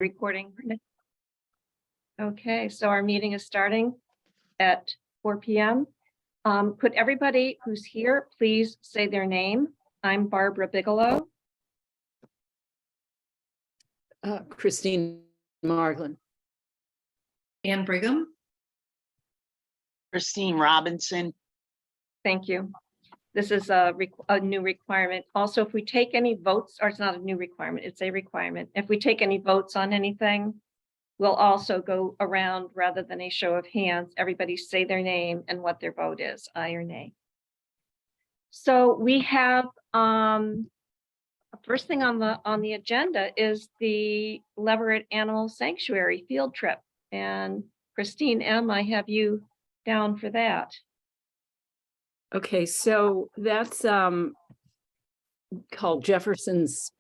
Recording. Okay, so our meeting is starting at 4 p.m. Could everybody who's here please say their name? I'm Barbara Bigelow. Christine Marglin. Ann Brigham. Christine Robinson. Thank you. This is a new requirement. Also, if we take any votes, or it's not a new requirement, it's a requirement. If we take any votes on anything, we'll also go around rather than a show of hands. Everybody say their name and what their vote is, aye or nay. So we have first thing on the agenda is the Leverett Animal Sanctuary field trip. And Christine M., I have you down for that. Okay, so that's called Jefferson's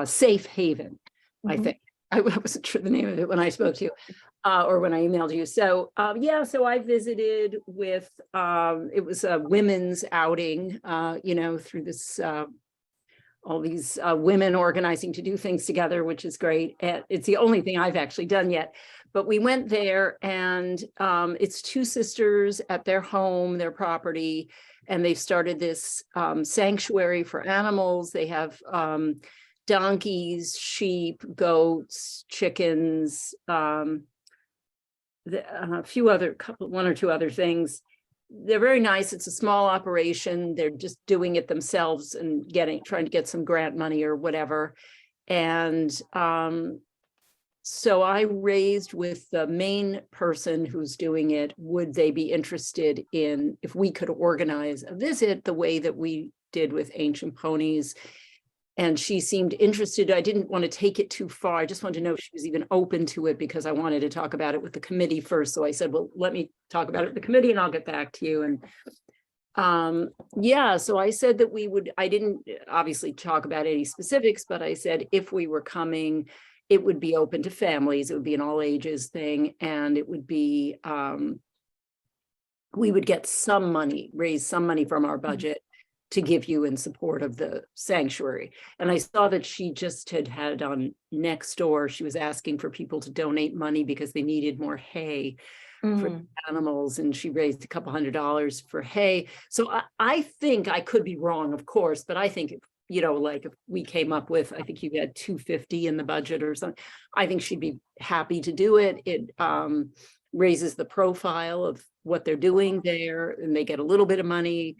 Safe Haven, I think. I wasn't sure the name of it when I spoke to you or when I emailed you. So yeah, so I visited with, it was a women's outing, you know, through this, all these women organizing to do things together, which is great. And it's the only thing I've actually done yet. But we went there and it's two sisters at their home, their property, and they've started this sanctuary for animals. They have donkeys, sheep, goats, chickens, a few other, one or two other things. They're very nice. It's a small operation. They're just doing it themselves and trying to get some grant money or whatever. And so I raised with the main person who's doing it, would they be interested in if we could organize a visit the way that we did with Ancient Ponies. And she seemed interested. I didn't want to take it too far. I just wanted to know if she was even open to it because I wanted to talk about it with the committee first. So I said, well, let me talk about it with the committee and I'll get back to you. And yeah, so I said that we would, I didn't obviously talk about any specifics, but I said if we were coming, it would be open to families. It would be an all ages thing. And it would be, we would get some money, raise some money from our budget to give you in support of the sanctuary. And I saw that she just had on Nextdoor, she was asking for people to donate money because they needed more hay for the animals. And she raised a couple $100 for hay. So I think, I could be wrong, of course, but I think, you know, like if we came up with, I think you had $250 in the budget or something, I think she'd be happy to do it. It raises the profile of what they're doing there and they get a little bit of money.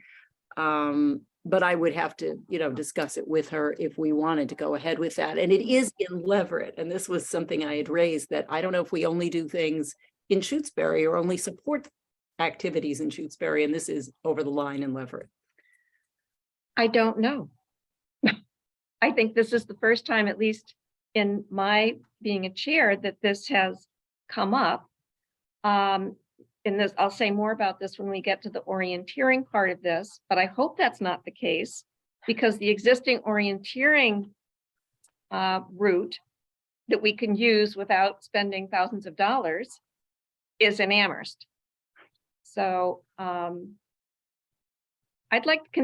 But I would have to, you know, discuss it with her if we wanted to go ahead with that. And it is in Leverett. And this was something I had raised that I don't know if we only do things in Shutesbury or only support activities in Shutesbury. And this is over the line in Leverett. I don't know. I think this is the first time, at least in my being a chair, that this has come up. In this, I'll say more about this when we get to the orienteering part of this, but I hope that's not the case because the existing orienteering route that we can use without spending thousands of dollars is in Amherst. So can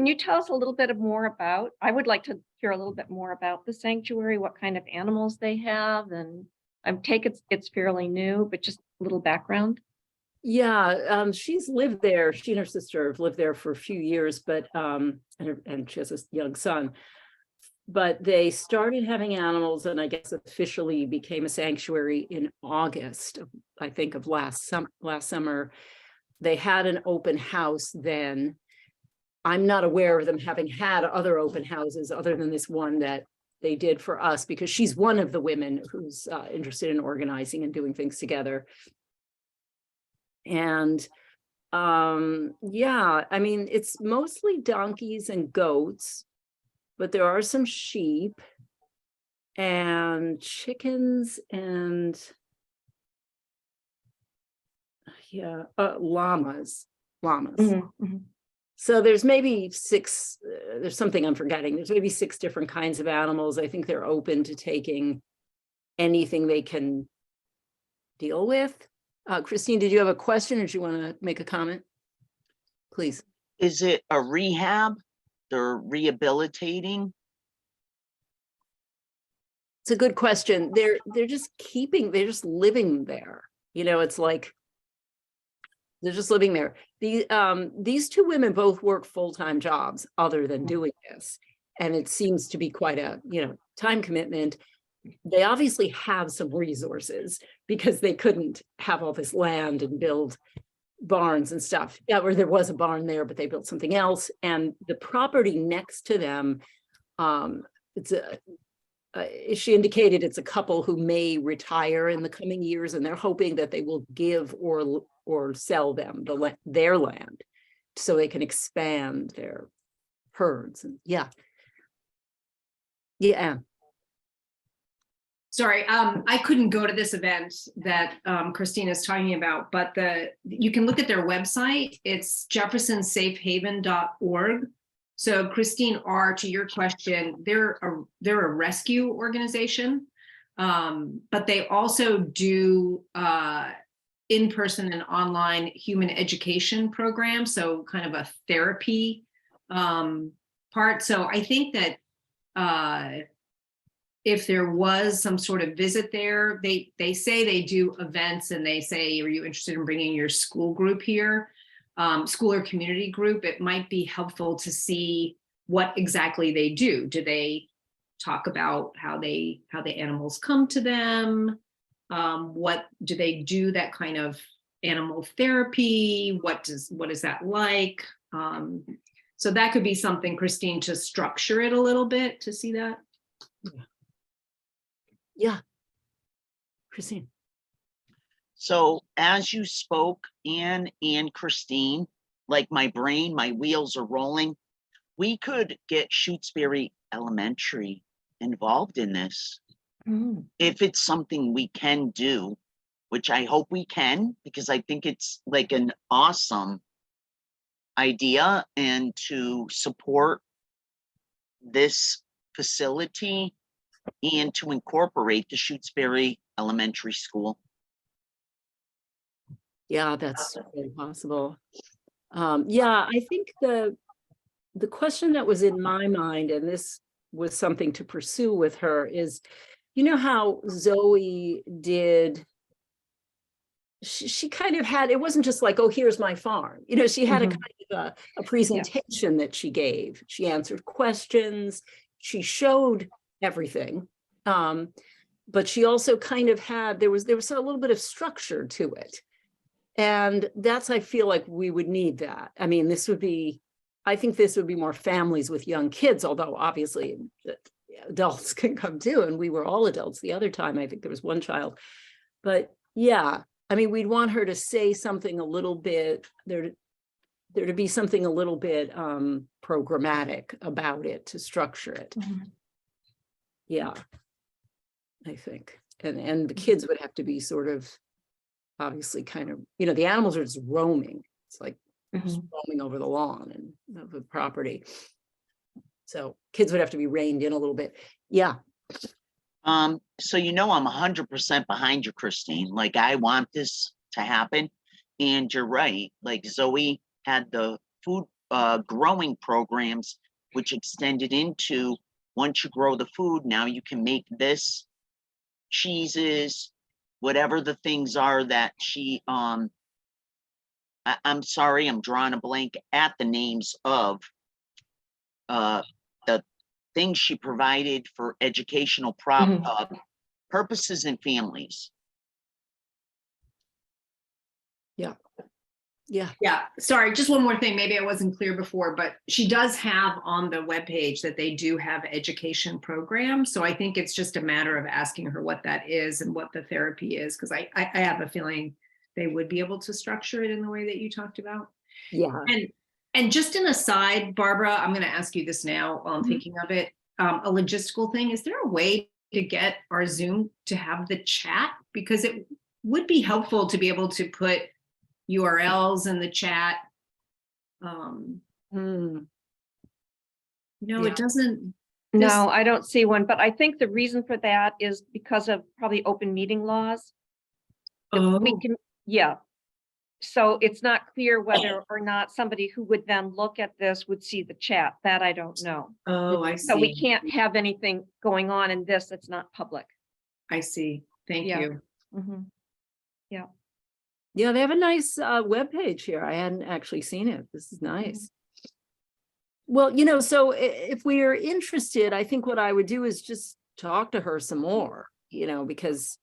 you tell us a little bit more about, I would like to hear a little bit more about the sanctuary, what kind of animals they have, and I take it it's fairly new, but just a little background. Yeah, she's lived there. She and her sister have lived there for a few years, but and she has a young son. But they started having animals, and I guess officially became a sanctuary in August, I think, of last summer. They had an open house then. I'm not aware of them having had other open houses other than this one that they did for us, because she's one of the women who's interested in organizing and doing things together. And yeah, I mean, it's mostly donkeys and goats, but there are some sheep and chickens and yeah, llamas. So there's maybe six, there's something I'm forgetting. There's maybe 6 different kinds of animals. I think they're open to taking anything they can deal with. Christine, did you have a question or do you want to make a comment? Please. Is it a rehab? They're rehabilitating? It's a good question. They're just living there. You know, it's like they're just living there. These two women both work full-time jobs other than doing this. And it seems to be quite a, time commitment. They obviously have some resources because they couldn't have all this land and build barns and stuff. Yeah, or there was a barn there, but they built something else. And the property next to them, she indicated it's a couple who may retire in the coming years, and they're hoping that they will give or sell them their land so they can expand their herds. And yeah. Sorry, I couldn't go to this event that Christina's talking about, but you can look at their website. It's jeffersonsafehaven.org. So Christine R., to your question, they're a rescue organization, but they also do in-person and online human education programs, so kind of a therapy part. So I think that if there was some sort of visit there, they say they do events, and they say, are you interested in bringing your school group here, school or community group? It might be helpful to see what exactly they do. Do they talk about how the animals come to them? What do they do, that kind of animal therapy? What is that like? So that could be something, Christine, to structure it a little bit, to see that. Yeah. Christine. So as you spoke, Anne and Christine, like my wheels are rolling. We could get Shutesbury Elementary involved in this. If it's something we can do, which I hope we can, because I think it's like an awesome idea, and to support this facility and to incorporate the Shutesbury Elementary School. Yeah, that's very possible. Yeah, I think the question that was in my mind, and this was something to pursue with her, is, how Zoe did, she kind of had, it wasn't just like, oh, here's my farm. She had a kind of a presentation that she gave. She answered questions. She showed everything. But she also kind of had, there was a little bit of structure to it. And I feel like we would need that. I mean, I think this would be more families with young kids, although obviously adults can come too. And we were all adults the other time. I think there was one child. But yeah, I mean, we'd want her to say something a little bit, there to be something a little bit programmatic about it, to structure it. Yeah, I think. And the kids would have to be sort of, obviously kind of, the animals are just roaming. It's like just roaming over the lawn and the property. So kids would have to be reined in a little bit. Yeah. So I'm 100% behind you, Christine. Like, I want this to happen. And you're right. Like, Zoe had the food growing programs, which extended into, once you grow the food, now you can make this, cheeses, whatever the things are that she I'm sorry, I'm drawing a blank at the names of the things she provided for educational purposes and families. Yeah. Sorry, just one more thing. Maybe I wasn't clear before, but she does have on the webpage that they do have education programs. So I think it's just a matter of asking her what that is and what the therapy is, because I have a feeling they would be able to structure it in the way that you talked about. Yeah. And just an aside, Barbara, I'm going to ask you this now while I'm thinking of it. A logistical thing. Is there a way to get our Zoom to have the chat? Because it would be helpful to be able to put URLs in the chat. It doesn't. No, I don't see one, but I think the reason for that is because of probably open meeting laws. We can, So it's not clear whether or not somebody who would then look at this would see the chat. That I don't know. Oh, I So we see. can't have anything going on in this that's not public. I see. Thank Yeah. you. Mhm. Yeah, they have a nice webpage here. I hadn't actually seen it. This is nice. Well, so if we are interested, I think what I would do is just talk to her some more, because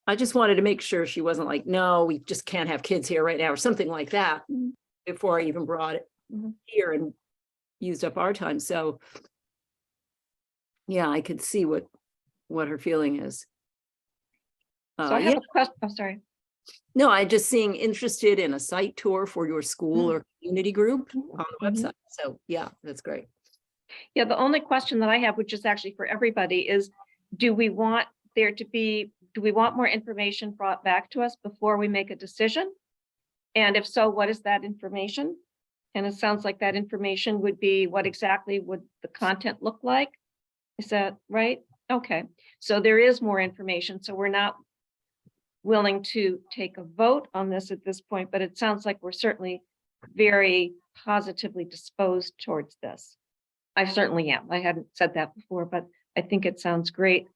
I just wanted to make sure she wasn't like, no, we just can't have kids here right now, or something like that, before I even brought it Mhm. here and used up our time. So yeah, I could see what her feeling is. So I Yeah, have a question. Oh, sorry. no, I just seeing interested in a site tour for your school or community group on the Mhm. website. So yeah, that's great. Yeah, the only question that I have, which is actually for everybody, is do we want more information brought back to us before we make a decision? And if so, what is that information? And it sounds like that information would be what exactly would the content look like? Is that right? Okay, so there is more information. So we're not willing to take a vote on this at this point, but it sounds like we're certainly very positively disposed towards this. I certainly am. I hadn't said that before, but I think it sounds great.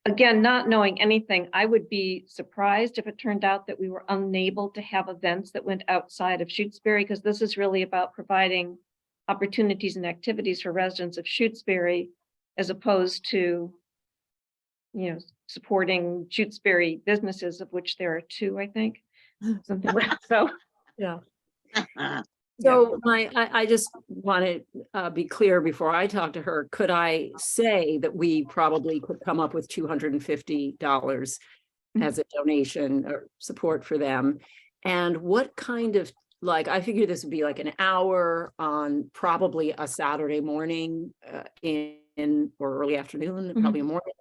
Again, not knowing anything, I would be surprised if it turned out that we were unable to have events that went outside of Shutesbury, because this is really about providing opportunities and activities for residents of Shutesbury, as opposed to, supporting Shutesbury businesses, of which there are 2, I think. Something like so. Yeah. So I just want to be clear before I talk to her. Could I say that we probably could come up with $250 as a donation or support for them? And what kind of, I figure this would be like an hour on probably a Saturday morning or early afternoon, probably a morning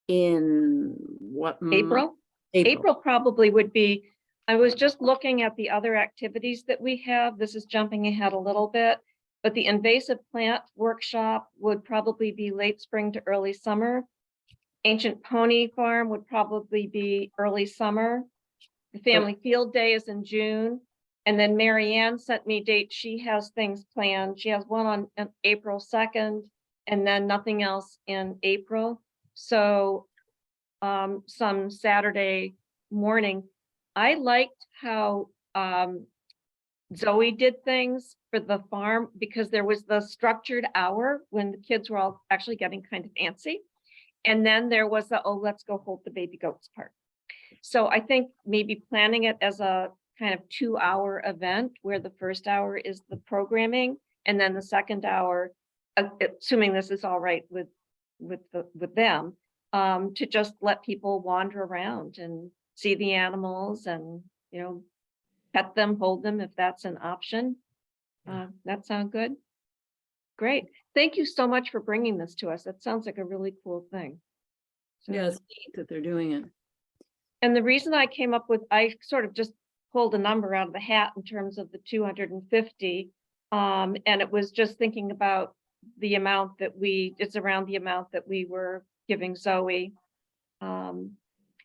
in what? April? April probably would be. I was just looking at the other activities that we have. This is jumping ahead a little bit, but the invasive plant workshop would probably be late spring to early summer. Ancient Pony Farm would probably be early summer. The Family Field Day is in June. And then Mary Ann sent me dates. She has things planned. She has one on April 2nd and then nothing else in April. So some Saturday morning. I liked how Zoe did things for the farm, because there was the structured hour when the kids were all actually getting kind of antsy. And then there was the, oh, let's go hold the baby goats part. So I think maybe planning it as a kind of 2-hour event where the first hour is the programming and then the second hour, assuming this is all right with them, to just let people wander around and see the animals and, pet them, hold them if that's an option. That sound good? Great. Thank you so much for bringing this to us. That sounds like a really cool thing. So, Yeah, it's neat that they're doing it. and the reason I came up with, I sort of just pulled a number out of the hat in terms of the 250. And it was just thinking about the amount that it's around the amount that we were giving Zoe.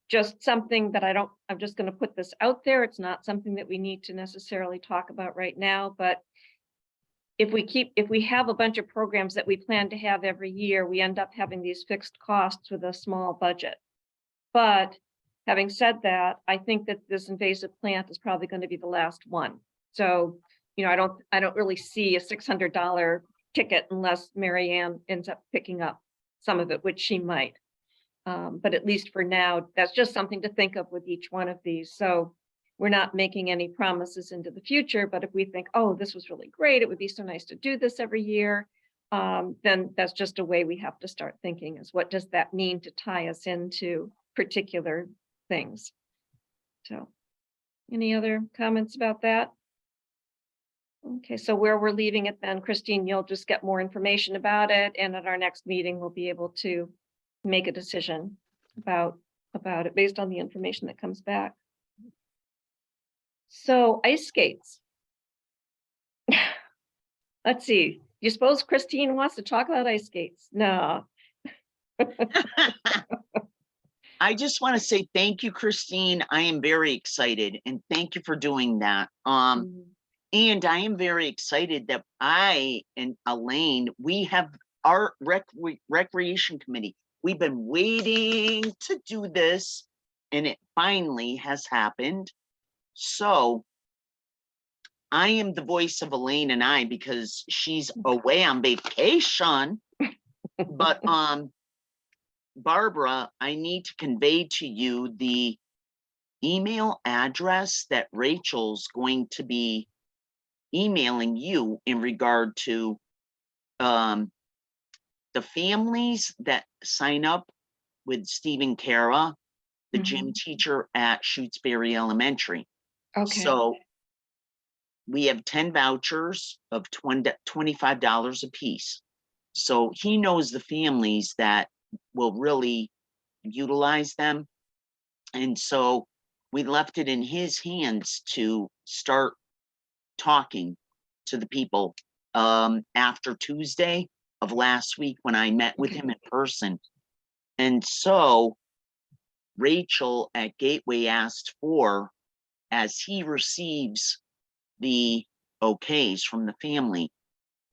Just something that I'm just going to put this out there. It's not something that we need to necessarily talk about right now, but if we have a bunch of programs that we plan to have every year, we end up having these fixed costs with a small budget. But having said that, I think that this invasive plant is probably going to be the last one. So, I don't really see a $600 ticket unless Mary Ann ends up picking up some of it, which she might. But at least for now, that's just something to think of with each one of these. So we're not making any promises into the future, but if we think, oh, this was really great, it would be so nice to do this every year, then that's just a way we have to start thinking, is what does that mean to tie us into particular things? So any other comments about that? Okay, so where we're leaving it then, Christine, you'll just get more information about it. And at our next meeting, we'll be able to make a decision about it based on the information that comes back. So ice skates. Let's see. You suppose Christine wants to talk about ice skates? No. I just want to say thank you, Christine. I am very excited and thank you for doing that. Mhm. And I am very excited that I and Elaine, we have our recreation committee. We've been waiting to do this and it finally has happened. So I am the voice of Elaine and I because she's away on vacation. But Barbara, I need to convey to you the email address that Rachel's going to be emailing you in regard to the families that sign up with Stephen Cara, the gym teacher at Shutesbury Elementary. Okay. So we have 10 vouchers of $25 a piece. So he knows the families that will really utilize them. And so we left it in his hands to start talking to the people after Tuesday of last week when I met with him in person. And so Rachel at Gateway asked for, as he receives the okays from the family,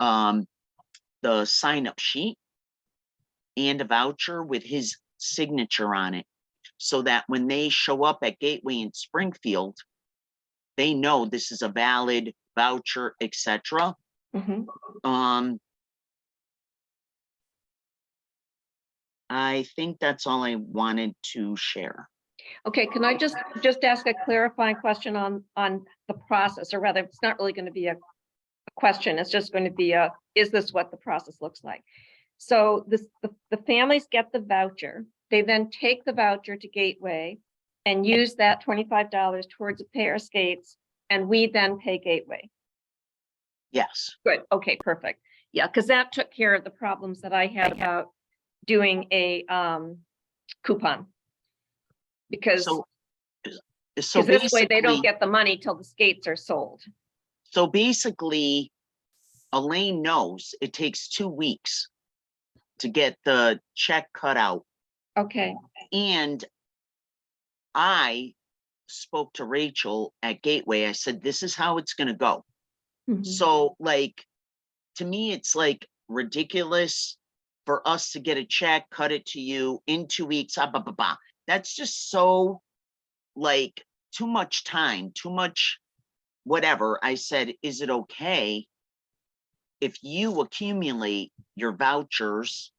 the sign-up sheet and a voucher with his signature on it, so that when they show up at Gateway in Springfield, they know this is a valid voucher, etc. Mhm. I think that's all I wanted to share. Okay, can I just ask a clarifying question on the process, or rather, it's not really going to be a question. It's just going to be a, is this what the process looks like? So the families get the voucher. They then take the voucher to Gateway and use that $25 towards a pair of skates, and we then pay Gateway. Yes. Good. Okay, perfect. Yeah, because that took care of the problems that I had about doing a coupon. Because So this way they basically, don't get the money till the skates are sold. so basically, Elaine knows it takes 2 weeks to get the check cut out. Okay. And I spoke to Rachel at Gateway. I said, this is how it's going to go. Mhm. So, like, to me, it's like ridiculous for us to get a check, cut it to you in 2 weeks. That's just so, like, too much time, too much whatever. I said, is it okay if you accumulate your vouchers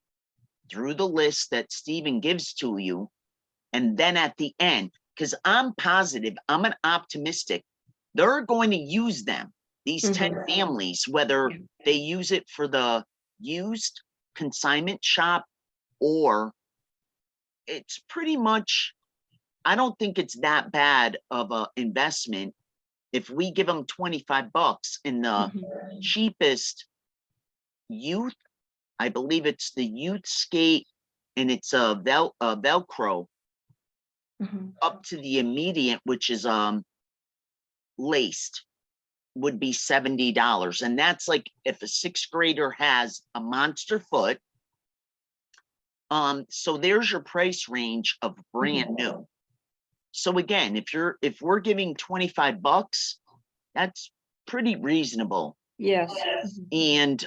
through the list that Stephen gives to you, and then at the end, because I'm positive, I'm an optimistic, they're going to use them, these 10 families, whether they use it for the used consignment shop, or it's pretty much, I don't think it's that bad of a investment if we give them 25 bucks in the cheapest youth, I believe it's the youth skate, and it's a Velcro up to the immediate, which is laced, would be $70. And that's like if a 6th grader has a monster foot. So there's your price range of brand new. So again, if we're giving 25 bucks, that's pretty reasonable. Yes. And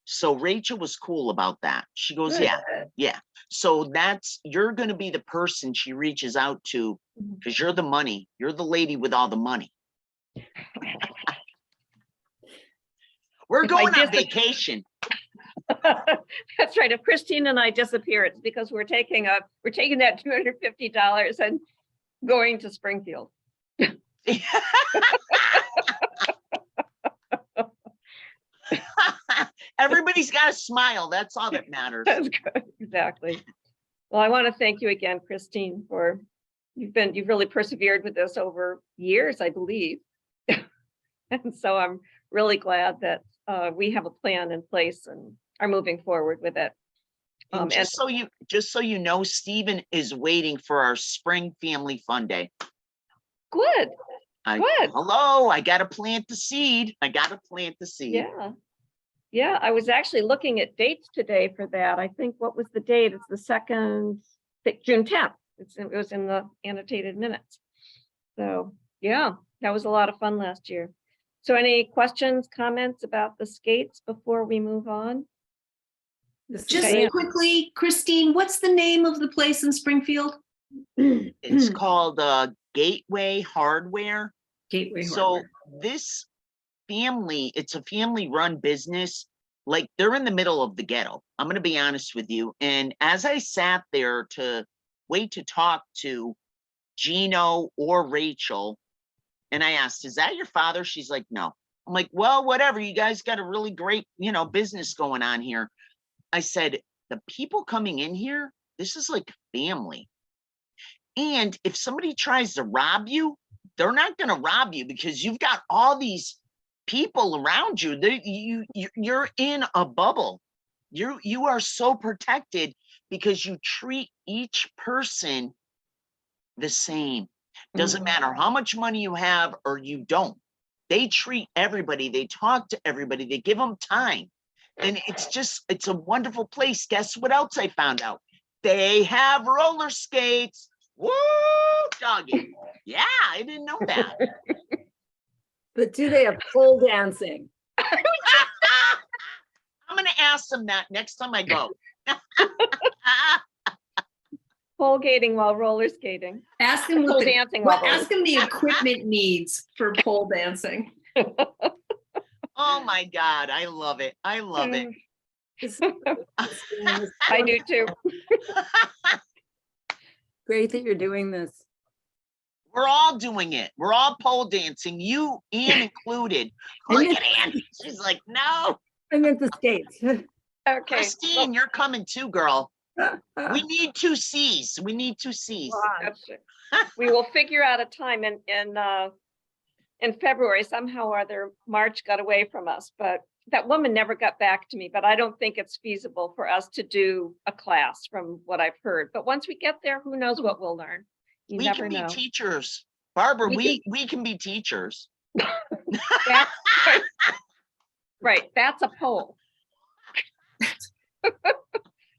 so Rachel was cool about that. She goes, Good. yeah. So you're going to be the person she reaches out to, because you're the money. You're the lady with all the money. We're going on vacation. That's right. If Christine and I disappear, it's because we're taking that $250 and going to Springfield. Everybody's got a smile. That's all that matters. That's good. Exactly. Well, I want to thank you again, Christine, for you've really persevered with this over years, I believe. And so I'm really glad that we have a plan in place and are moving forward with it. And just so you know, Stephen is waiting for our spring family fun day. Good. Good. Hello, I got to plant the seed. Yeah. Yeah, I was actually looking at dates today for that. I think, what was the date? It's the second. June 10th. It was in the annotated minutes. So yeah, that was a lot of fun last year. So any questions, comments about the skates before we move on? This is Just Diane. quickly, Christine, what's the name of the place in Springfield? It's called Gateway Hardware. Gateway So Hardware. this family, it's a family-run business. Like, they're in the middle of the ghetto. I'm gonna be honest with you. And as I sat there to wait to talk to Gino or Rachel, and I asked, "Is that your father?" She's like, "No." I'm like, "Well, whatever. You guys got a really great, business going on here." I said, "The people coming in here, this is like family. And if somebody tries to rob you, they're not going to rob you because you've got all these people around you. You're in a bubble. You are so protected because you treat each person the same. Doesn't matter how much money you have or you don't. They treat everybody. They talk to everybody. They give them time. And it's a wonderful place. Guess what else I found out? They have roller skates. Woo, doggy. Yeah, I didn't know that. But do they have pole dancing? I'm going to ask them that next time I go. Pole gating while roller skating. Ask them Pole dancing while roller ask them the equipment needs for pole dancing. Oh my God, I love it. I love it. This I do too. Great that you're doing this. We're all doing it. We're all pole dancing, you, Ann included. Look at Ann. She's like, no. I meant the skates. Okay. Christine, you're coming too, girl. We need 2 C's. We need 2 C's. That's it. We will figure out a time in February. Somehow or other, March got away from us, but that woman never got back to me. But I don't think it's feasible for us to do a class from what I've heard. But once we get there, who knows what we'll learn? You We never can be know. teachers. Barbara, We we can be teachers. That's right. That's a poll.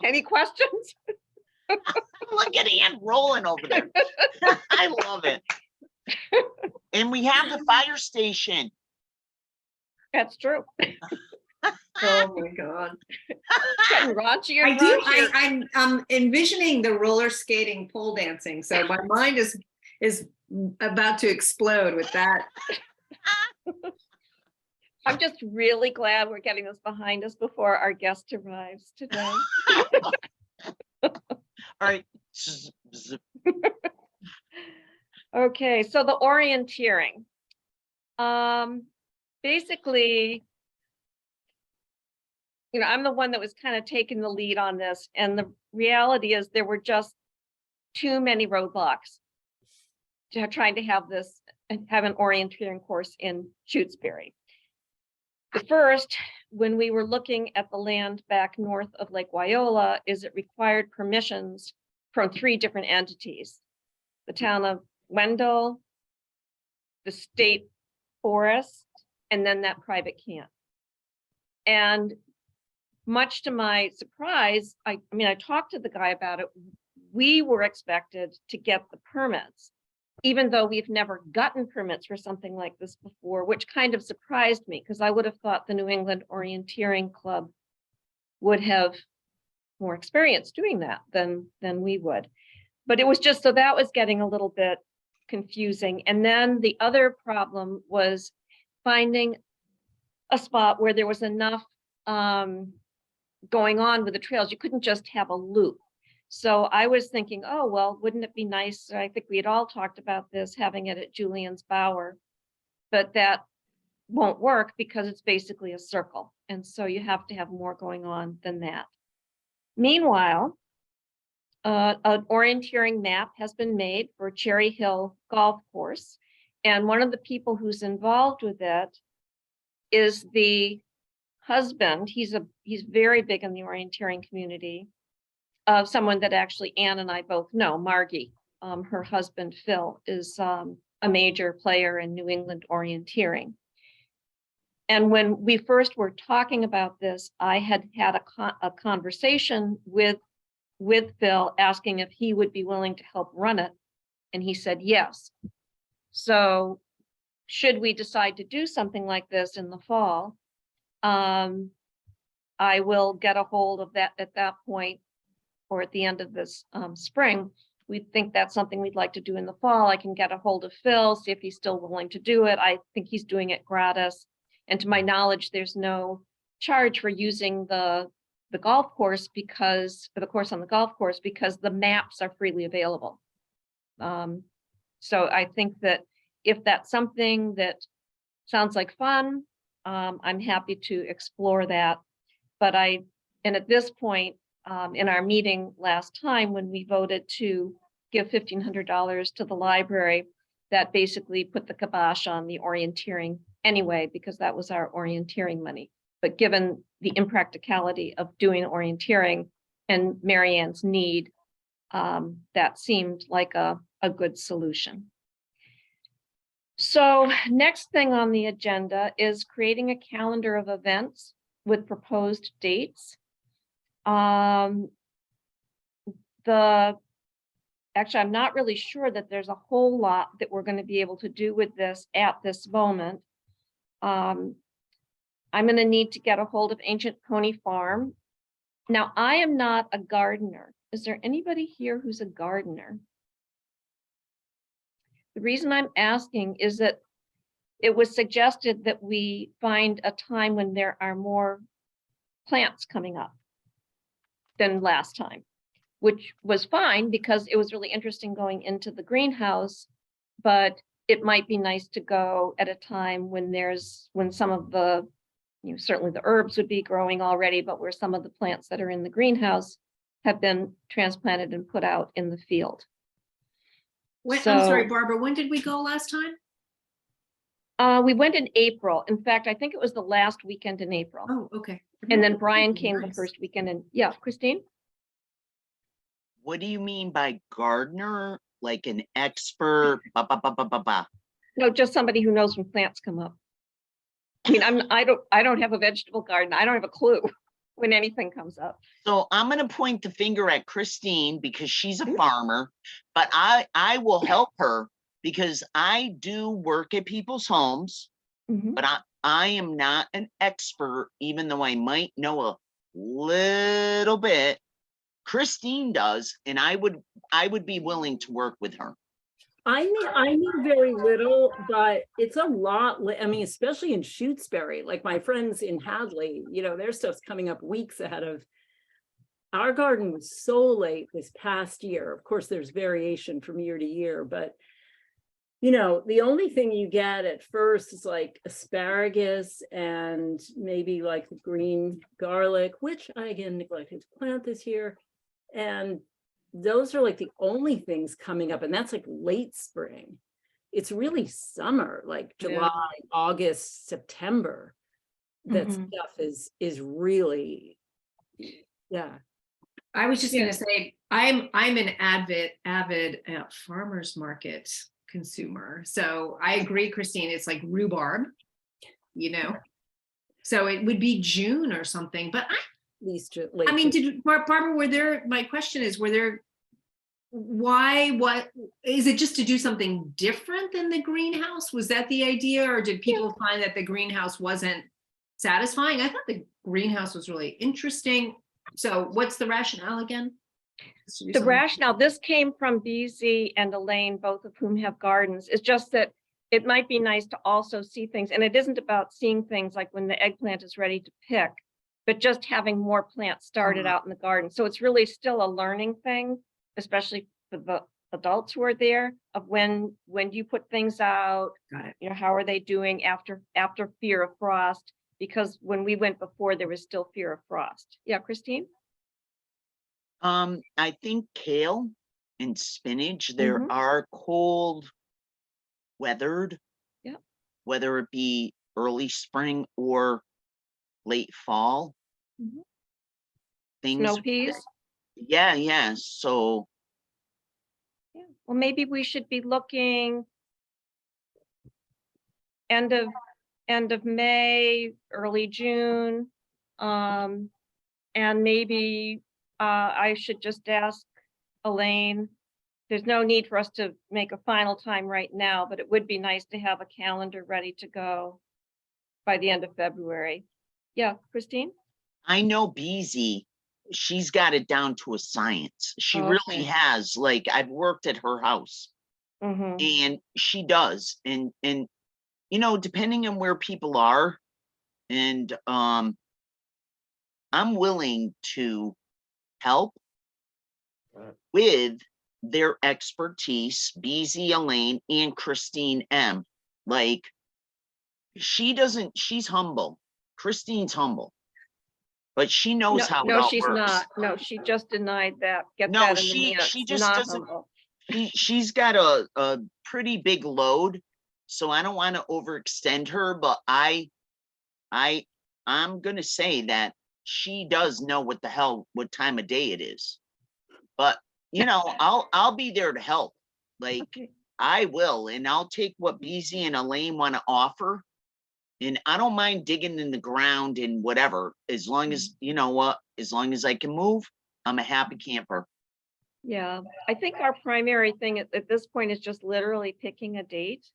Any questions? Look at Ann rolling over there. I love it. And we have the fire station. That's true. Oh my God. Getting raunchy I and do. raunchier. I'm envisioning the roller skating pole dancing. So my mind is about to explode with that. I'm just really glad we're getting this behind us before our guest arrives today. All right. Zzz, zzz. Okay, so the orienteering. Basically, I'm the one that was kind of taking the lead on this, and the reality is there were just too many roadblocks to trying to have an orienteering course in Shutesbury. The first, when we were looking at the land back north of Lake Wyola, is it required permissions from 3 different entities: the town of Wendell, the state forest, and then that private camp. And much to my surprise, I talked to the guy about it. We were expected to get the permits, even though we've never gotten permits for something like this before, which kind of surprised me because I would have thought the New England Orienteering Club would have more experience doing that than we would. But it was just, so that was getting a little bit confusing. And then the other problem was finding a spot where there was enough going on with the trails. You couldn't just have a loop. So I was thinking, oh, well, wouldn't it be nice? I think we had all talked about this, having it at Julian's Bower, but that won't work because it's basically a circle. And so you have to have more going on than that. Meanwhile, an orienteering map has been made for Cherry Hill Golf Course. And one of the people who's involved with it is the husband. He's very big in the orienteering community, of someone that actually Ann and I both know, Margie. Her husband, Phil, is a major player in New England orienteering. And when we first were talking about this, I had a conversation with with Phil, asking if he would be willing to help run it. And he said yes. So should we decide to do something like this in the fall, I will get a hold of that at that point, or at the end of this spring. We think that's something we'd like to do in the fall. I can get a hold of Phil, see if he's still willing to do it. I think he's doing it gratis. And to my knowledge, there's no charge for using the golf course because, for the course on the golf course, because the maps are freely available. So I think that if that's something that sounds like fun, I'm happy to explore that. But and at this point, in our meeting last time, when we voted to give $1,500 to the library, that basically put the kibosh on the orienteering anyway, because that was our orienteering money. But given the impracticality of doing orienteering and Marianne's need, that seemed like a good solution. So next thing on the agenda is creating a calendar of events with proposed dates. Actually, I'm not really sure that there's a whole lot that we're going to be able to do with this at this moment. I'm going to need to get a hold of Ancient Pony Farm. Now, I am not a gardener. Is there anybody here who's a gardener? The reason I'm asking is that it was suggested that we find a time when there are more plants coming up than last time, which was fine because it was really interesting going into the greenhouse, but it might be nice to go at a time when some of the, certainly the herbs would be growing already, but where some of the plants that are in the greenhouse have been transplanted and put out in the field. I'm sorry, Barbara, when did we go last time? We went in April. In fact, I think it was the last weekend in April. Oh, okay. And then Brian came the Nice. first weekend, and yeah, Christine? What do you mean by gardener? Like an expert? Ba, ba, ba, ba, ba, ba. No, just somebody who knows when plants come up. I mean, I don't have a vegetable garden. I don't have a clue when anything comes up. So I'm going to point the finger at Christine because she's a farmer, but I will help her because I do work at people's homes, Mhm. but I am not an expert, even though I might know a little bit. Christine does, and I would be willing to work with her. I knew very little, but it's a lot. I mean, especially in Shutesbury, like my friends in Hadley, their stuff's coming up weeks ahead of. Our garden was so late this past year. Of course, there's variation from year to year, but the only thing you get at first is like asparagus and maybe like the green garlic, which I again neglected to plant this year. And those are like the only things coming up, and that's like late spring. It's really summer, like July, August, September. That stuff is really, yeah. I was just going to say, I'm an avid farmers market consumer. So I agree, Christine, it's like rhubarb, so it would be June or something, but I mean, Barbara, my question is, what is it, just to do something different than the greenhouse? Was that the idea? Or did people find that the greenhouse wasn't satisfying? I thought the greenhouse was really interesting. So what's the rationale again? The rationale, this came from BZ and Elaine, both of whom have gardens. It's just that it might be nice to also see things. And it isn't about seeing things like when the eggplant is ready to pick, but just having more plants started out in the garden. So it's really still a learning thing, especially for the adults who are there, of when you put things out. Got it. How are they doing after fear of frost? Because when we went before, there was still fear of frost. Yeah, Christine? I think kale and spinach, there are cold weathered, whether it be early spring or late fall. Things. Snow peas? Yeah. So. Yeah. Well, maybe we should be looking end of May, early June, and maybe I should just ask Elaine. There's no need for us to make a final time right now, but it would be nice to have a calendar ready to go by the end of February. Yeah, Christine? I know BZ, she's got it down to a science. She Okay. really has. Like, I've worked at her house Mm-hmm. and she does. And you know, depending on where people are, and I'm willing to help with their expertise, BZ, Elaine, and Christine M. Like, she's humble. Christine's humble, but she knows how it No, all she's works. not. No, she just denied that. Get No, that in the she minutes. just Not doesn't. humble. She's got a pretty big load, so I don't want to overextend her, but I'm gonna say that she does know what time of day it is. But you know, I'll be there to help. Like, Okay. I will, and I'll take what BZ and Elaine want to offer. And I don't mind digging in the ground and whatever, as long as, you know what, as long as I can move, I'm a happy camper. Yeah, I think our primary thing at this point is just literally picking a date.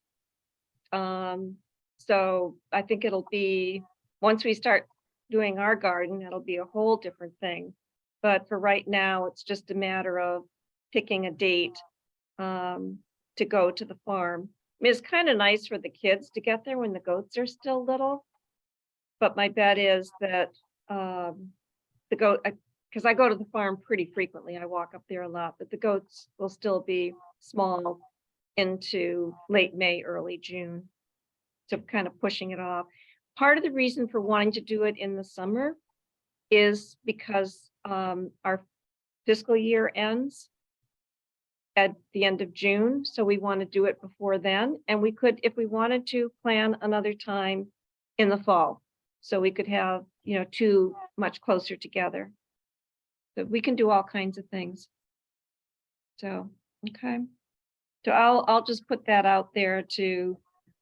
So I think it'll be, once we start doing our garden, it'll be a whole different thing. But for right now, it's just a matter of picking a date to go to the farm. I mean, it's kind of nice for the kids to get there when the goats are still little. But my bet is that the goat, because I go to the farm pretty frequently, I walk up there a lot, but the goats will still be small into late May, early June. So kind of pushing it off. Part of the reason for wanting to do it in the summer is because our fiscal year ends at the end of June. So we want to do it before then. And we could, if we wanted to, plan another time in the fall. So we could have, you know, two much closer together. So we can do all kinds of things. So, okay. So I'll just put that out there to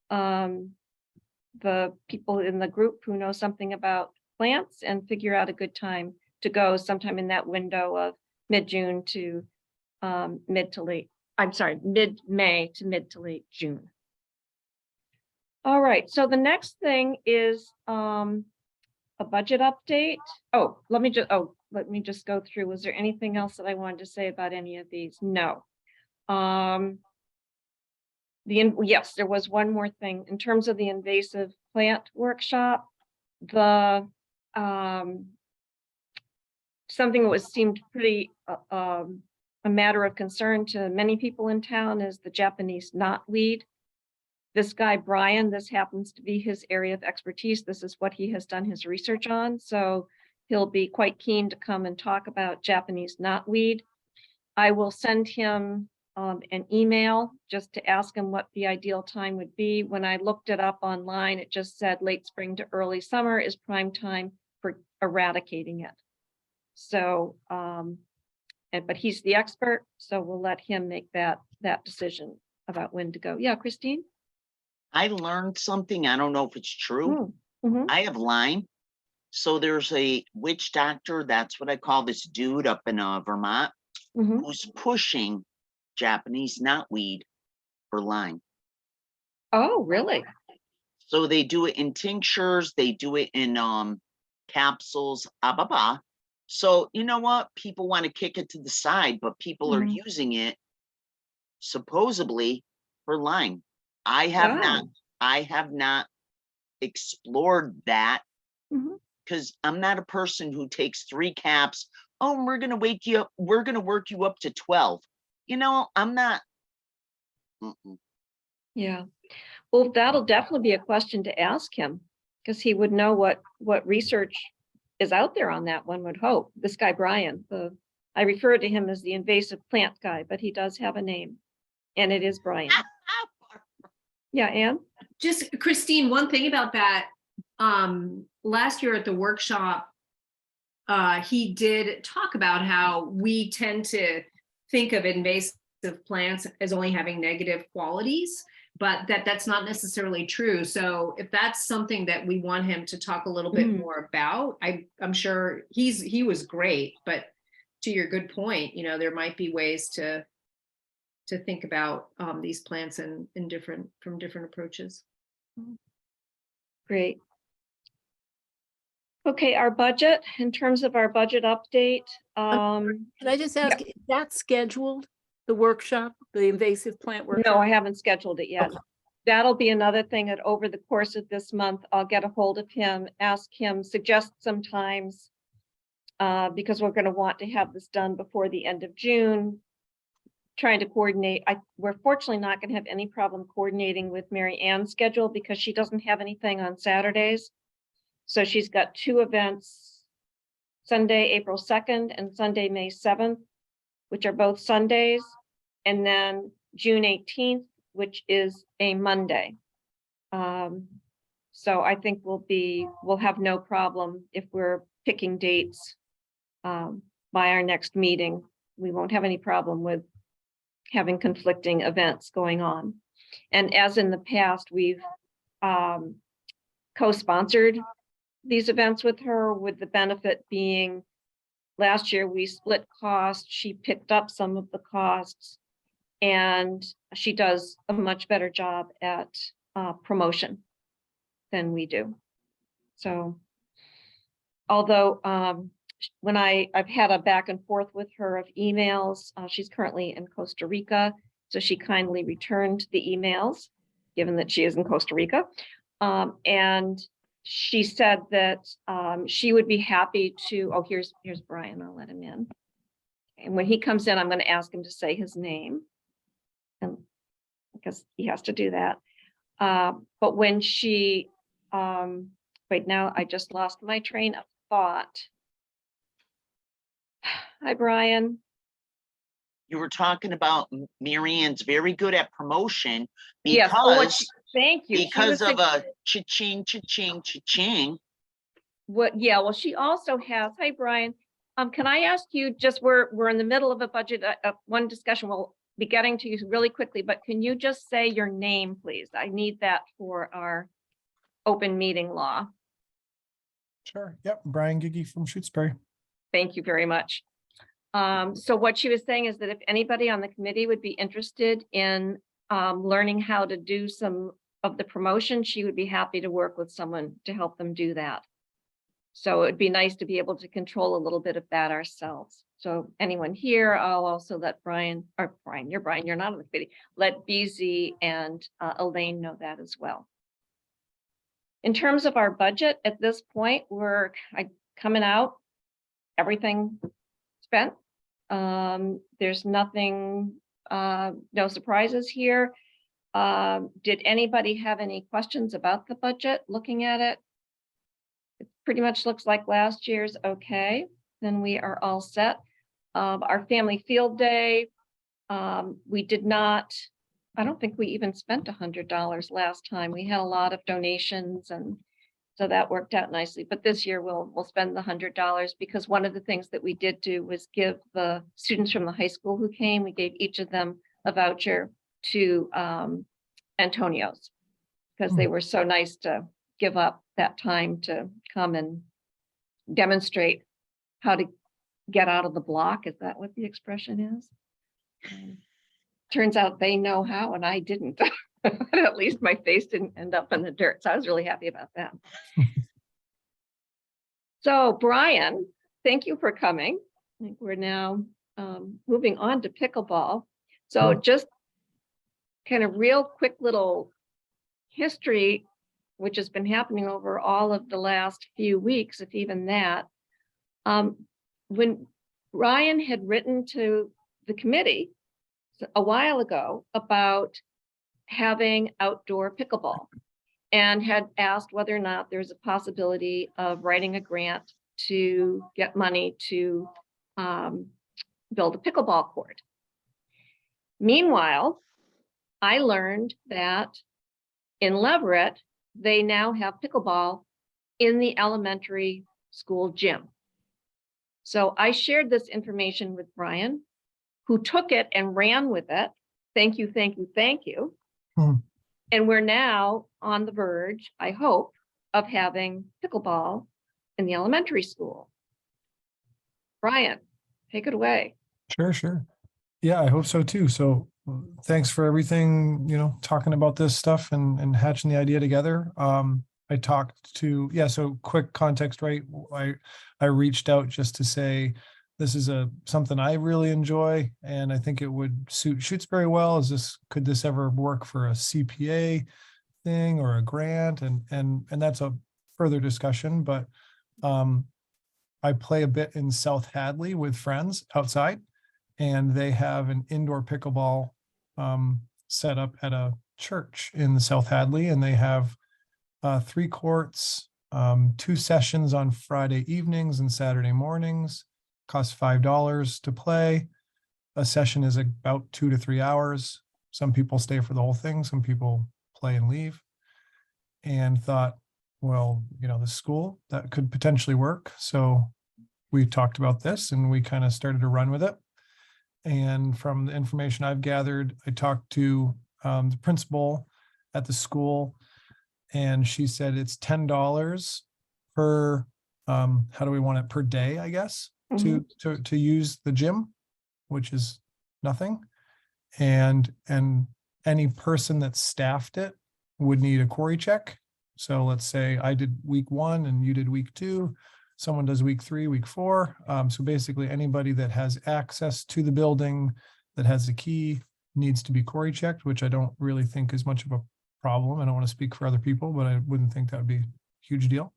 the people in the group who know something about plants and figure out a good time to go sometime in that window of mid-June to mid-May to mid to late June. All right, so the next thing is a budget update. Oh, let me just go through. Was there anything else that I wanted to say about any of these? No. Yes, there was one more thing in terms of the invasive plant workshop. The something that seemed pretty a matter of concern to many people in town is the Japanese knotweed. This guy, Brian, this happens to be his area of expertise. This is what he has done his research on. So he'll be quite keen to come and talk about Japanese knotweed. I will send him an email just to ask him what the ideal time would be. When I looked it up online, it just said late spring to early summer is prime time for eradicating it. So, but he's the expert, so we'll let him make that decision about when to go. Yeah, Christine? I learned something. I don't know if it's true. Mm-hmm. I have Lyme. So there's a witch doctor. That's what I call this dude up in Vermont, who's pushing Japanese knotweed for Lyme. Oh, really? So they do it in tinctures. They do it in capsules. So you know what? People want to kick it to the side, but people are using it supposedly for Lyme. I have not explored that because I'm not a person who takes 3 caps. Oh, we're gonna wake you up. We're gonna work you up to 12. You know, I'm not. Yeah. Well, that'll definitely be a question to ask him because he would know what research is out there on that, one would hope. This guy, Brian, I refer to him as the invasive plant guy, but he does have a name and it is Brian. Yeah, Anne? Just Christine, one thing about that, last year at the workshop, he did talk about how we tend to think of invasive plants as only having negative qualities, but that's not necessarily true. So if that's something that we want him to talk a little bit more about, I'm sure he was great, but to your good point, there might be ways to think about these plants from different approaches. Great. Okay, our budget, in terms of our budget update, Can I just ask, is that scheduled, the workshop, the invasive plant workshop? no, I haven't scheduled it yet. Okay. That'll be another thing that over the course of this month, I'll get a hold of him, ask him, suggest some times, because we're going to want to have this done before the end of June. Trying to coordinate. We're fortunately not going to have any problem coordinating with Mary Ann's schedule because she doesn't have anything on Saturdays. So she's got 2 events, Sunday, April 2nd and Sunday, May 7th, which are both Sundays, and then June 18th, which is a Monday. So I think we'll have no problem if we're picking dates by our next meeting. We won't have any problem with having conflicting events going on. And as in the past, we've co-sponsored these events with her, with the benefit being last year we split costs. She picked up some of the costs, and she does a much better job at promotion than we do. So although when I've had a back and forth with her of emails, she's currently in Costa Rica, so she kindly returned the emails, given that she is in Costa Rica. And she said that she would be happy to, oh, here's Brian, I'll let him in. And when he comes in, I'm going to ask him to say his name, and because he has to do that. But when she, right now, I just lost my train of thought. Hi, Brian. You were talking about Mary Ann's very good at promotion Yes. because Thank you. because of a cha-ching, cha-ching, cha-ching. Yeah, well, she also has, hi, Brian. Can I ask you, just we're in the middle of a budget, one discussion. We'll be getting to you really quickly, but can you just say your name, please? I need that for our open meeting law. Sure. Yep. Brian Giggy from Shutesbury. Thank you very much. So what she was saying is that if anybody on the committee would be interested in learning how to do some of the promotion, she would be happy to work with someone to help them do that. So it would be nice to be able to control a little bit of that ourselves. So anyone here, I'll also let Brian, you're not on the committee, let BZ and Elaine know that as well. In terms of our budget at this point, we're coming out, everything spent. There's nothing, no surprises here. Did anybody have any questions about the budget looking at it? It pretty much looks like last year's okay. Then we are all set. Our family field day, we did not, I don't think we even spent $100 last time. We had a lot of donations, and so that worked out nicely. But this year we'll spend the $100 because one of the things that we did do was give the students from the high school who came, we gave each of them a voucher to Antonio's because they were so nice to give up that time to come and demonstrate how to get out of the block. Is that what the expression is? Turns out they know how and I didn't. At least my face didn't end up in the dirt. So I was really happy about that. So Brian, thank you for coming. I think we're now moving on to pickleball. So just kind of real quick little history, which has been happening over all of the last few weeks, if even that. When Ryan had written to the committee a while ago about having outdoor pickleball and had asked whether or not there's a possibility of writing a grant to get money to build a pickleball court. Meanwhile, I learned that in Leverett, they now have pickleball in the elementary school gym. So I shared this information with Brian, who took it and ran with it. Thank you, thank you, thank you. And we're now on the verge, I hope, of having pickleball in the elementary school. Brian, take it away. Sure, sure. Yeah, I hope so too. So thanks for everything, talking about this stuff and hatching the idea together. I talked to, so quick context, right? I reached out just to say, this is something I really enjoy, and I think it would suit Shutesbury well. Could this ever work for a CPA thing or a grant? And that's a further discussion, but I play a bit in South Hadley with friends outside, and they have an indoor pickleball set up at a church in the South Hadley, and they have 3 courts, 2 sessions on Friday evenings and Saturday mornings. Costs $5 to play. A session is about 2 to 3 hours. Some people stay for the whole thing. Some people play and leave. And thought, well, the school, that could potentially work. So we talked about this and we kind of started to run with it. And from the information I've gathered, I talked to the principal at the school, and she said it's $10 per, how do we want it, per day, I guess, to use the gym, which is nothing. And any person that staffed it would need a query check. So let's say I did week 1 and you did week 2. Someone does week 3, week 4. So basically anybody that has access to the building, that has the key, needs to be query checked, which I don't really think is much of a problem. I don't want to speak for other people, but I wouldn't think that would be a huge deal.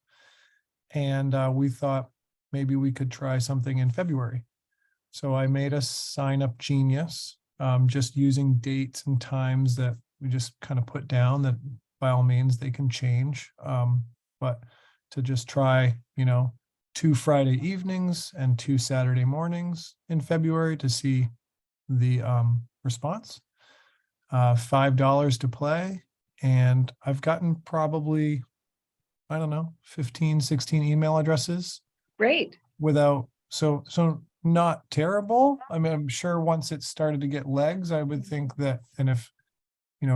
And we thought maybe we could try something in February. So I made a sign up genius, just using dates and times that we just kind of put down, that by all means they can change. But to just try, 2 Friday evenings and 2 Saturday mornings in February to see the response. $5 to play. And I've gotten probably, I don't know, 15, 16 email addresses Great. without, so not terrible. I mean, I'm sure once it started to get legs, I would think that, and if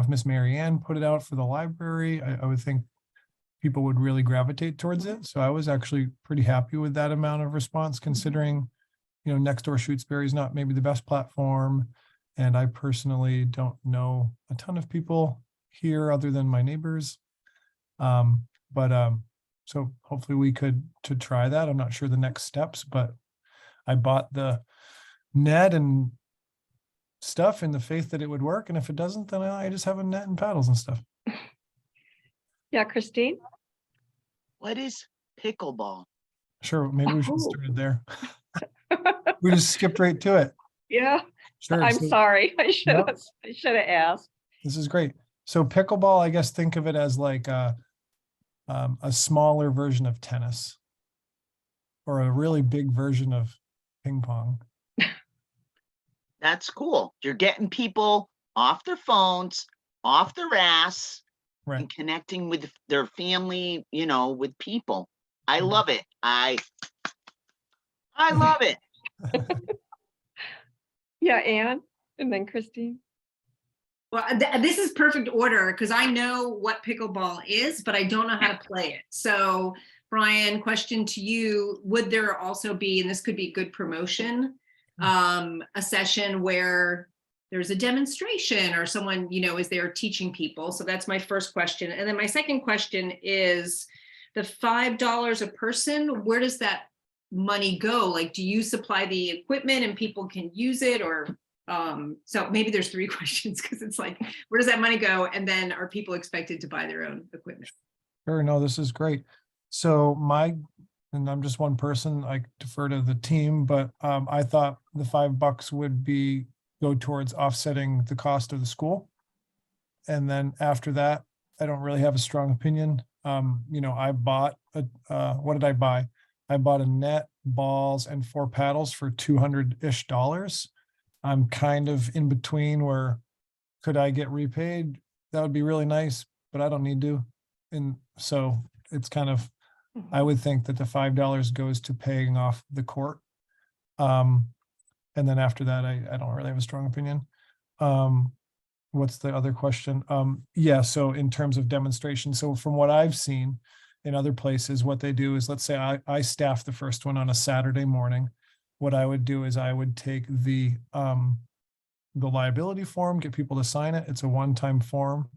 Miss Mary Ann put it out for the library, I would think people would really gravitate towards it. So I was actually pretty happy with that amount of response, considering, Nextdoor Shutesbury is not maybe the best platform. And I personally don't know a ton of people here other than my neighbors. So hopefully we could try that. I'm not sure the next steps, but I bought the net and stuff in the faith that it would work. And if it doesn't, then I just have a net and paddles and stuff. Yeah, Christine? What is pickleball? Sure, maybe we should Oh. start there. We just skipped right to it. Yeah, Sure. I'm so sorry. I should No. have asked. This is great. So pickleball, I guess, think of it as like a smaller version of tennis, or a really big version of ping pong. That's cool. You're getting people off their phones, off their ass, Right. and connecting with their family, with people. I Mhm. love it. I love it. Yeah, Anne, and then Christine. Well, this is perfect order because I know what pickleball is, but I don't know how to play it. So, Brian, question to you: would there also be, and this could be good promotion, a session where there's a demonstration or someone is there teaching people? So that's my first question. And then my second question is the $5 a person. Where does that money go? Like, do you supply the equipment and people can use it, or so maybe there's 3 questions, because it's like, where does that money go? And then are people expected to buy their own equipment? Sure, no, this is great. So and I'm just one person, I defer to the team, but I thought the $5 would go towards offsetting the cost of the school. And then after that, I don't really have a strong opinion. I bought what did I buy? I bought a net, balls, and 4 paddles for $200-ish. I'm kind of in between where, could I get repaid? That would be really nice, but I don't need to. And so it's kind of, I would think that the $5 goes to paying off the court. And then after that, I don't really have a strong opinion. What's the other question? Yeah, so in terms of demonstration, so from what I've seen in other places, what they do is, let's say I staff the first one on a Saturday morning. what I would do is I would take the liability form, get people to sign it. It's a one-time form.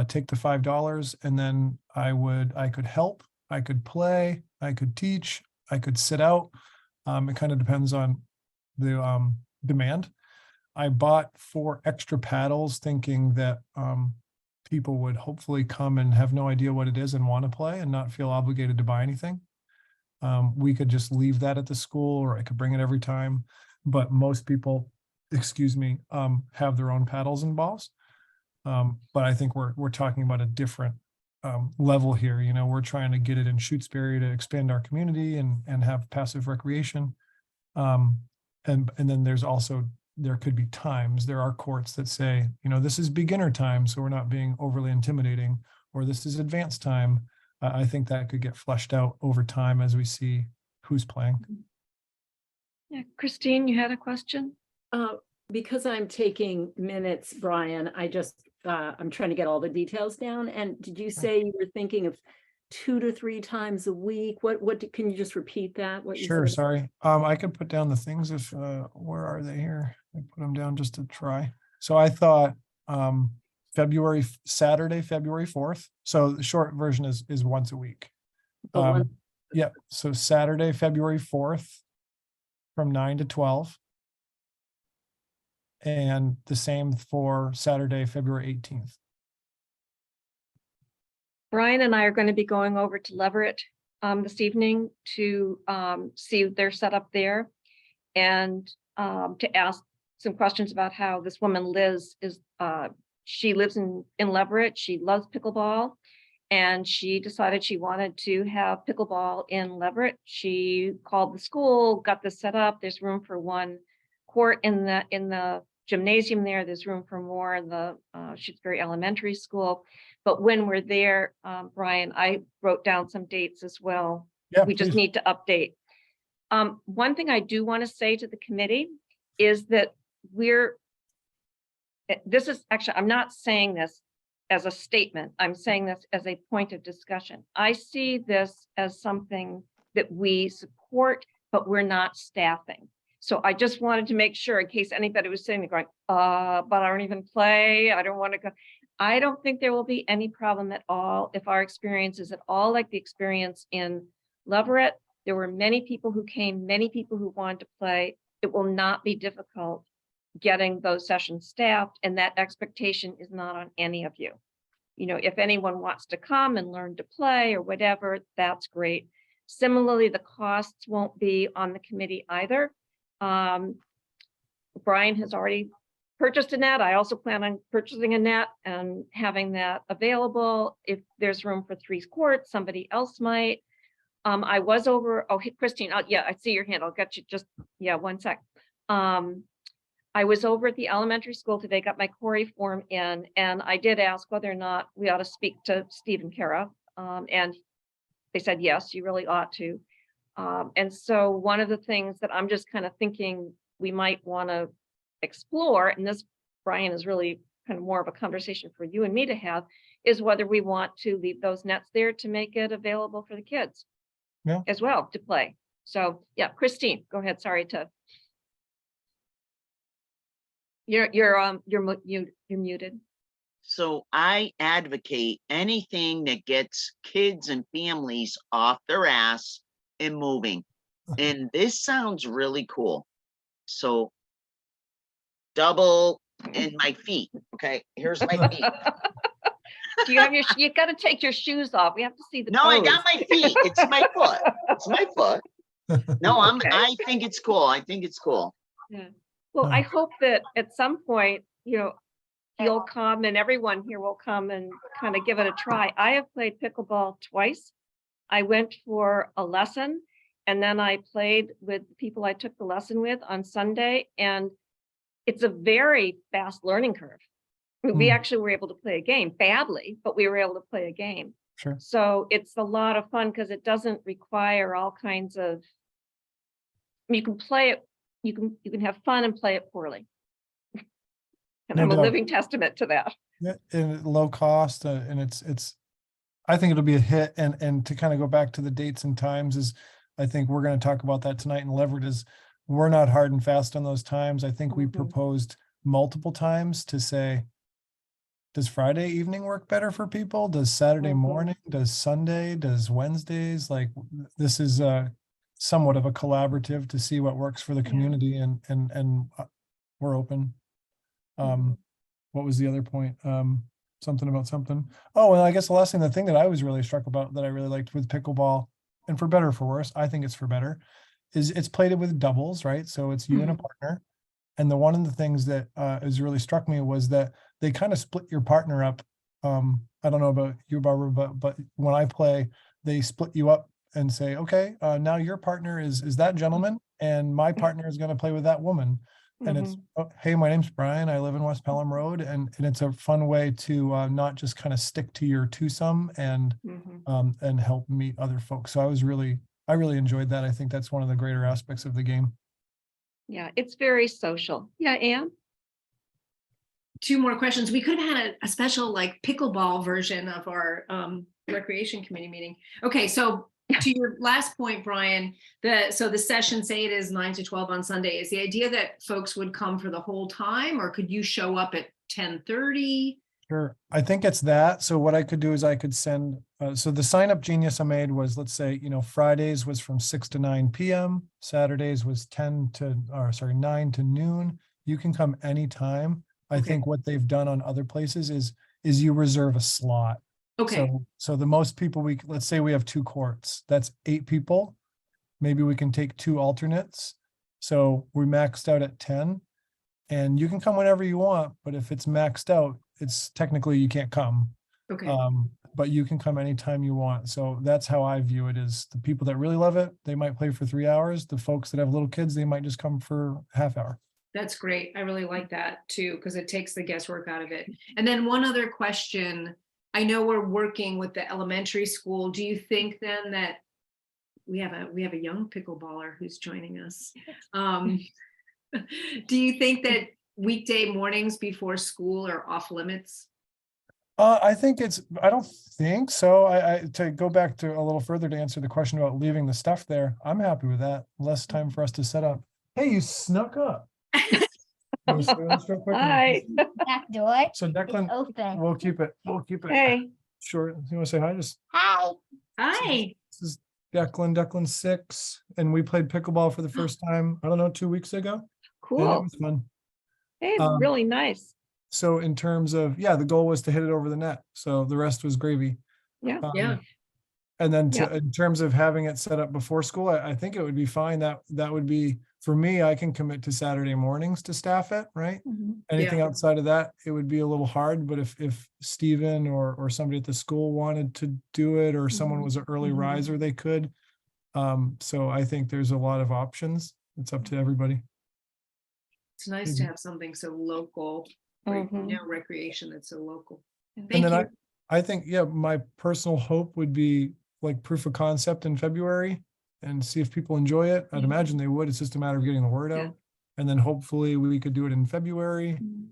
Take the $5 and then I could help, I could play, I could teach, I could sit out. It kind of depends on the demand. I bought 4 extra paddles thinking that people would hopefully come and have no idea what it is and want to play and not feel obligated to buy anything. We could just leave that at the school, or I could bring it every time. But most people, excuse me, have their own paddles and balls. But I think we're talking about a different level here. You know, we're trying to get it in Shutesbury to expand our community and have passive recreation. And then there could be times, there are courts that say, you know, this is beginner time, so we're not being overly intimidating, or this is advanced time. I think that could get fleshed out over time as we see who's playing. Yeah, Christine, you had a question? Because I'm taking minutes, Brian, I'm trying to get all the details down. And did you say you were thinking of 2 to 3 times a week? Can you just repeat that? What you Sure, said? sorry. I could put down the things if, where are they here? I put them down just to try. So I thought, Saturday, February 4th. So the short version is once a week. Oh, Yeah, so Saturday, February 4th from 9 to 12. And the same for Saturday, February 18th. Brian and I are going to be going over to Leverett this evening to see their setup there and to ask some questions about how this woman Liz is. She lives in Leverett. She loves pickleball, and she decided she wanted to have pickleball in Leverett. She called the school, got this set up. There's room for 1 court in the gymnasium there. There's room for more in the Shutesbury Elementary School. But when we're there, Brian, I wrote down some dates as well. Yeah, We just please. need to update. One thing I do want to say to the committee is that this is actually, I'm not saying this as a statement. I'm saying this as a point of discussion. I see this as something that we support, but we're not staffing. So I just wanted to make sure in case anybody was sitting there going, but I don't even play. I don't want to go. I don't think there will be any problem at all if our experience is at all like the experience in Leverett. There were many people who came, many people who wanted to play. It will not be difficult getting those sessions staffed, and that expectation is not on any of you. You know, if anyone wants to come and learn to play or whatever, that's great. Similarly, the costs won't be on the committee either. Brian has already purchased a net. I also plan on purchasing a net and having that available. If there's room for 3 courts, somebody else might. I was over, oh, hey, Christine, yeah, I see your hand. I'll get you just, yeah, 1 sec. I was over at the elementary school today, got my Corey form in, and I did ask whether or not we ought to speak to Steve and Kara. And they said, yes, you really ought to. And so one of the things that I'm just kind of thinking we might want to explore, and this, Brian, is really kind of more of a conversation for you and me to have, is whether we want to leave those nets there to make it available for the kids as well to play. So yeah, Christine, go ahead. Sorry to. You're muted. So I advocate anything that gets kids and families off their ass and moving. And this sounds really cool. So double in my feet. Okay, here's my feet. Do you have you got to take your shoes off. We have to see the No, I toes. got my feet. It's my foot. It's my foot. No, Okay. I think it's cool. I think it's cool. Yeah. Well, I hope that at some point, you know, you'll come and everyone here will come and kind of give it a try. I have played pickleball twice. I went for a lesson and then I played with the people I took the lesson with on Sunday, and it's a very fast learning curve. I mean, we actually were able to play a game badly, but we were able to play a game. Sure. So it's a lot of fun because it doesn't require all kinds of, you can play it, you can have fun and play it poorly. And No I'm a doubt. living testament to that. Yeah, and low cost, and it's. I think it'll be a hit, and to kind of go back to the dates and times is, I think we're going to talk about that tonight in Leverett. Is we're not hard and fast on those times. I think we Mhm. proposed multiple times to say, does Friday evening work better for people? Does Saturday Mhm. morning? Does Sunday? Does Wednesdays? Like, this is somewhat of a collaborative to see what works for the Yeah. community, and we're open. Mhm. What was the other point? Something about something. Oh, and I guess the thing that I was really struck about, that I really liked with pickleball, and for better or for worse, I think it's for better, is it's played with doubles, right? So it's you and a partner. And one of the things that has really struck me was that they kind of split your partner up. I don't know about you, Barbara, but when I play, they split you up and say, okay, now your partner is that gentleman, and my partner is going to play with that woman. And it's, Mhm. oh, hey, my name's Brian. I live in West Pelham Road, and it's a fun way to not just kind of stick to your twosome Mhm. and help meet other folks. So I really enjoyed that. I think that's one of the greater aspects of the game. Yeah, it's very social. Yeah, Anne? Two more questions. We could have had a special like pickleball version of our recreation committee meeting. Okay, so to your last point, Brian, the session, say it is 9 to 12 on Sunday. Is the idea that folks would come for the whole time, or could you show up at 10:30? Sure. I think it's that. So what I could do is I could send, so the sign up genius I made was, let's say, Fridays was from 6 to 9 p.m. Saturdays was 9 to noon. You can come anytime. I Okay. think what they've done on other places is you reserve a slot. Okay. So the most people let's say we have 2 courts, that's 8 people. Maybe we can take 2 alternates. So we maxed out at 10, and you can come whenever you want, but if it's maxed out, it's technically you can't come. Okay. But you can come anytime you want. So that's how I view it, is the people that really love it, they might play for 3 hours. The folks that have little kids, they might just come for half hour. That's great. I really like that too, because it takes the guesswork out of it. And then one other question. I know we're working with the elementary school. Do you think then that we have a young pickleballer who's joining us? Do you think that weekday mornings before school are off limits? I don't think so. To go back to a little further to answer the question about leaving the stuff there, I'm happy with that. Less time for us to set up. Hey, you snuck up. You wanna say this real quick? Hi. Back door So is Declan, open. we'll keep it Hey. short. You want to say hi? Hi. Hi. This is Declan 6, and we played pickleball for the first time, I don't know, 2 weeks ago. And it Cool. was fun. Hey, it's Um, really nice. So in terms of, the goal was to hit it over the net. So the rest was gravy. Yeah. Yeah. And then Yeah. in terms of having it set up before school, I think it would be fine. That would be, for me, I can commit to Saturday mornings to staff it, right? Mhm. Anything outside of that, it would be a little hard, but if Steven or somebody at the school wanted to do it, or someone was an early Mhm. riser, they could. So I think there's a lot of options. It's up to everybody. It's nice to have something so local, Mhm. recreation that's so local. And Thank And then you. I think, my personal hope would be like proof of concept in February and see if people enjoy it. I'd Mhm. imagine they would. It's just a matter of getting the word Yeah. out. And then hopefully we could do it in February, Mhm.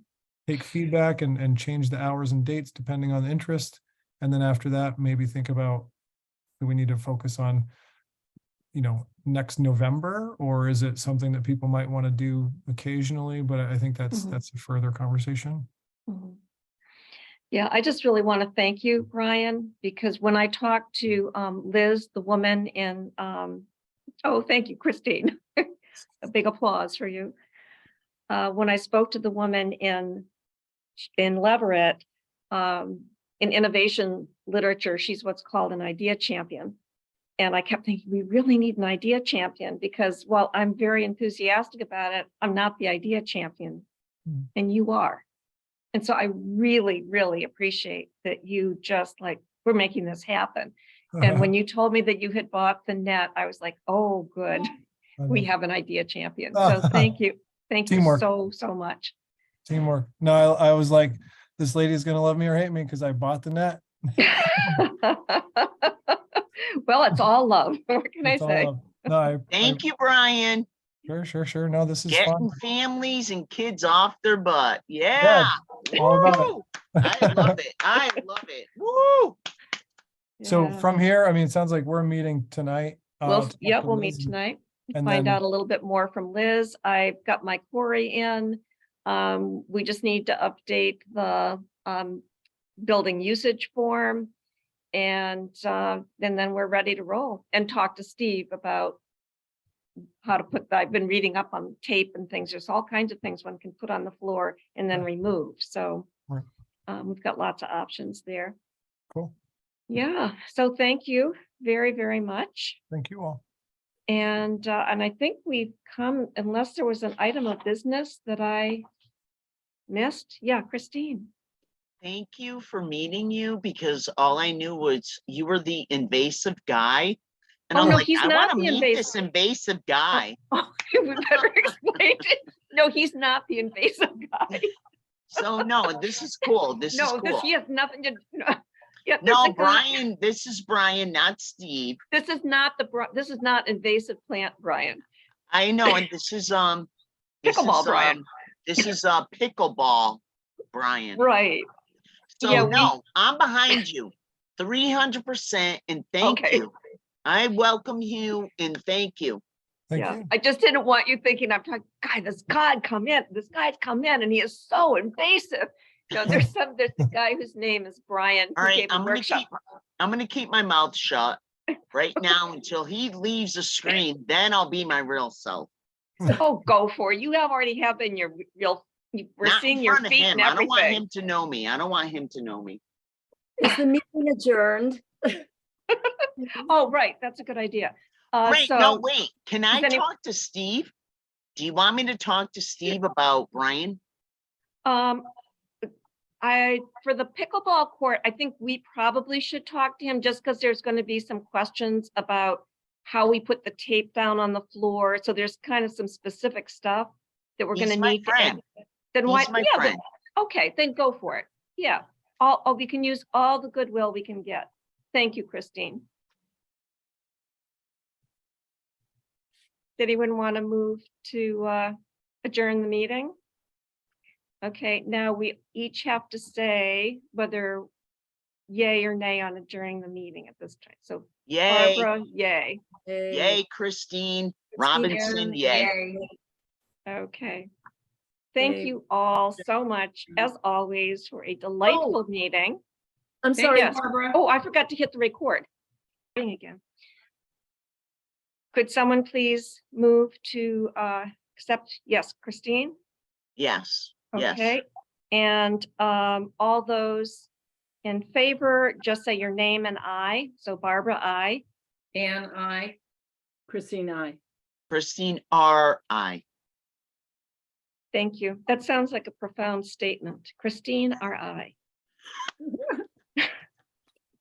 take feedback and change the hours and dates depending on the interest. And then after that, maybe think about, do we need to focus on, next November, or is it something that people might want to do occasionally? But I think that's Mhm. a further conversation. Mhm. Yeah, I just really want to thank you, Brian, because when I talked to Liz, the woman in, oh, thank you, Christine. A big applause for you. When I spoke to the woman in Leverett, in innovation literature, she's what's called an idea champion. And I kept thinking, we really need an idea champion, because while I'm very enthusiastic about it, I'm not the idea champion, Mm. and you are. And so I really, really appreciate that you just we're making this happen. And when you told me that you had bought the net, I was like, oh, good. We have an idea champion. So thank you. Thank you Teamwork. so much. Teamwork. No, I was like, this lady's gonna love me or hate me because I bought the net. Well, it's all love. What can I It's all say? love. No, Thank you, Brian. Sure. No, this is fun. Getting families and kids off their butt. Yeah. All about it. Woo! I love it. I love it. Woo! So Yeah. from here, I mean, it sounds like we're meeting tonight. Well, to talk yeah, to we'll Liz meet tonight. And find then, out a little bit more from Liz. I've got my query in. We just need to update the building usage form. And then we're ready to roll and talk to Steve about how to put, I've been reading up on tape and things. There's all kinds of things one can put on the floor and then remove. So Right. we've got lots of options there. cool. Yeah, so thank you very, very much. Thank you all. And I think we've come, unless there was an item of business that I missed. Yeah, Christine. Thank you for meeting you because all I knew was you were the invasive guy. And Oh, I'm no, like, he's I not want to the meet this invasive guy. Oh, we better explain it. No, he's not the invasive guy. So no, this is cool. This is No, cool. he has nothing to, no. Yeah, there's No, a guy- Brian, this is Brian, not Steve. This is not this is not invasive plant, Brian. I know, and this is this Pickleball is, Brian. This is pickleball Brian. Right. So Yeah, no, I'm behind you 300% and thank Okay. you. I welcome you and thank you. Thank Yeah, you. I just didn't want you thinking, I'm talking, God, this guy's come in and he is so invasive. You know, there's a guy whose name is Brian. All who right, gave a workshop. I'm gonna keep my mouth shut right now until he leaves the screen, then I'll be my real self. Oh, go for it. You have already have been your real, we're Not seeing in your front of feet him. and I don't want everything. him to know me. I don't want him to know me. Is the meeting adjourned? Oh, right, that's a good idea. Wait, no, So, wait. Can I any- talk to Steve? Do you want me to talk to Steve about Brian? for the pickleball court, I think we probably should talk to him just because there's going to be some questions about how we put the tape down on the floor. So there's kind of some specific stuff that we're going to He's my need to. friend. Then why? He's my Yeah, friend. okay, then go for it. Yeah. We can use all the goodwill we can get. Thank you, Christine. Did anyone want to move to adjourn the meeting? Okay, now we each have to say whether yay or nay on adjourning the meeting at this time. So Yay, Barbara, yay. yay, Christine Robinson, yay. Okay. Thank Yay. you all so much, as always, for a delightful meeting. I'm sorry, Yes. Barbara. Oh, I forgot to hit the record. Again. Could someone please move to accept? Yes, Christine? Yes, yes. Okay. And all those in favor, just say your name and I. So Barbara, I. And I. Christine, I. Christine R.I. Thank you. That sounds like a profound statement. Christine, or I.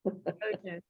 Okay.